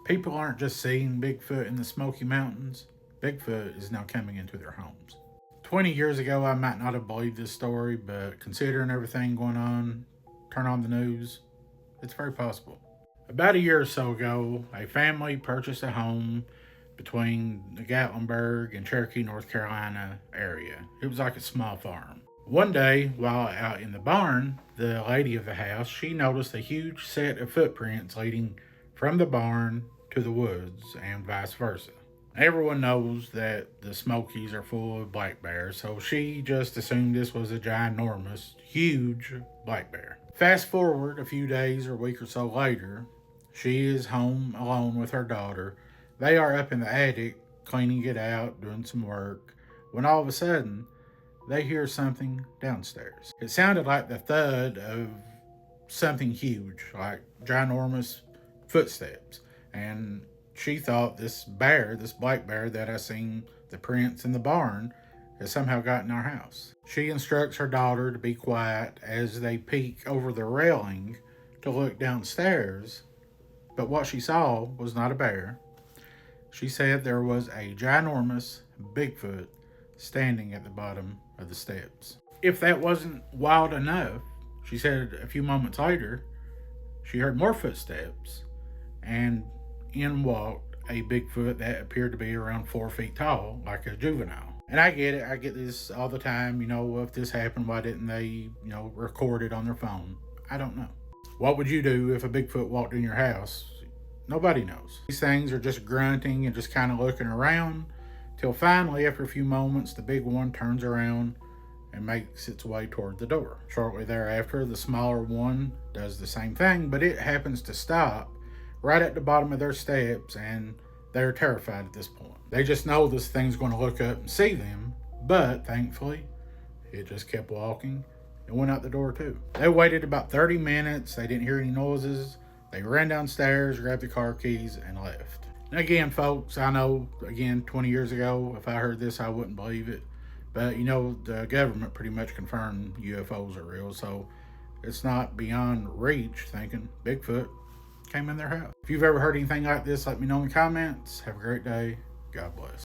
People aren't just seeing Bigfoot in the Smoky Mountains. Bigfoot is now coming into their homes. 20 years ago, I might not have believed this story, but considering everything going on, turn on the news, it's very possible. About a year or so ago, a family purchased a home between the Gatlinburg and Cherokee, North Carolina area. It was like a small farm. One day, while out in the barn, the lady of the house, she noticed a huge set of footprints leading from the barn to the woods and vice versa. Everyone knows that the Smokies are full of black bears, so she just assumed this was a ginormous, huge black bear. Fast forward a few days or a week or so later, she is home alone with her daughter. They are up in the attic, cleaning it out, doing some work, when all of a sudden, they hear something downstairs. It sounded like the thud of something huge, like ginormous footsteps. And she thought this bear, this black bear that I seen the prints in the barn, has somehow gotten our house. She instructs her daughter to be quiet as they peek over the railing to look downstairs, but what she saw was not a bear. She said there was a ginormous Bigfoot standing at the bottom of the steps. If that wasn't wild enough, she said a few moments later, she heard more footsteps, and in walked a Bigfoot that appeared to be around 4 feet tall, like a juvenile. And I get it. I get this all the time. If this happened, why didn't they, record it on their phone? I don't know. What would you do if a Bigfoot walked in your house? Nobody knows. These things are just grunting and just kind of looking around till finally, after a few moments, the big one turns around and makes its way toward the door. Shortly thereafter, the smaller one does the same thing, but it happens to stop right at the bottom of their steps, and they're terrified at this point. They just know this thing's going to look up and see them, but thankfully, it just kept walking and went out the door too. They waited about 30 minutes. They didn't hear any noises. They ran downstairs, grabbed the car keys, and left. And again, folks, I know, 20 years ago, if I heard this, I wouldn't believe it. But, the government pretty much confirmed UFOs are real, so it's not beyond reach thinking Bigfoot came in their house. If you've ever heard anything like this, let me know in the comments. Have a great day. God bless.